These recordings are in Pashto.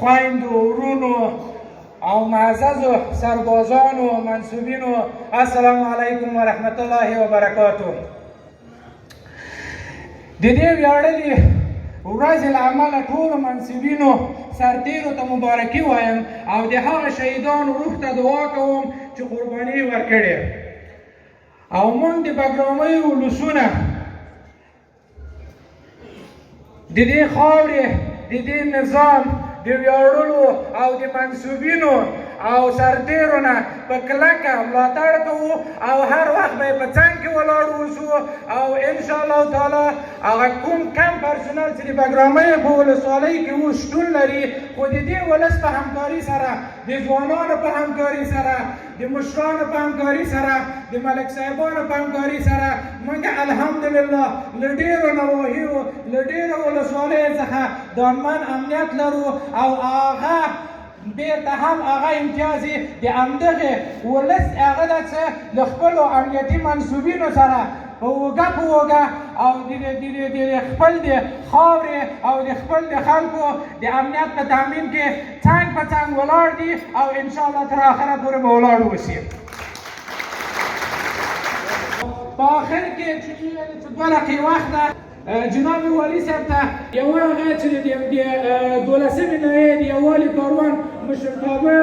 خویندو ورونو او معززو سربازانو منصوبینو السلام علیکم ورحمت الله وبرکاتو. د دې ویاړلې ورځې له امله ټولو منصبینو سرتیرو ته مبارکي وایم او د هغه شهیدانو روح ته دعا کوم چې قرباني ورکړې او موږ د بګرامۍ ولسونه د دې خاورې د دې نظام د ویاړلو او د منصوبینو او سرتیرو نه په کلکه ملاتړ کوو او هر وخت به یې په څنګ کې ولاړ اوسو او انشاءالله تعالی هغه کوم کم پرسونل چې د بګرامۍ په ولسوالۍ کې اوس شتون لري خو د دې ولس په همکاري سره د ځوانانو په همکاري سره د مشرانو په همکاري سره د ملک صاحبانو په همکاري سره موږ الحمدلله له ډېرو نواحیو له ډېرو ولسوالیو څخه د امن امنیت لرو او هغه بیرته هم هغه امتیاز د همدغې ولس هغه ده چې له خپلو امنیتي منصوبینو سره په اوږه په اوږه او د خپل د خاورې او د خپل د خلکو د امنیت په تامین کې څنګ په څنګ ولاړ دي او انشاءالله تر آخره پورې به ولاړ اوسي. په آخر کې چې دوه دقیقې وخت ده جناب والي صاحب ته یوه هغه چې د 12مې ناحیې د یووالي کاروان مشرتابه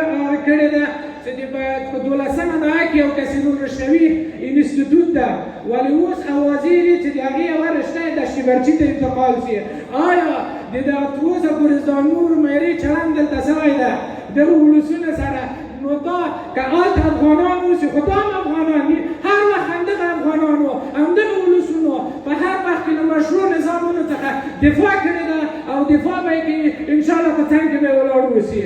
کړې ده چې په 12مه ناحیه کې یو کسینو رشتوي انسټیټوټ ده ولې اوس اوازې دي چې د هغې یوه رشته یې د شیبرچي ته انتقال شي. آیا د تر اوسه پورې زانور میرې چلند دلته شوی ده دغه ولسونو سره نو دا که هلته افغانان اوسي خو دا هم افغانان دي هر وخت همدغه افغانانو همدغه ولسونو په هر وخت کې له مشروع نظامونو څخه دفاع کړې ده او دفاع به یې کوي انشاءالله په څنګ کې به یې ولاړ اوسي.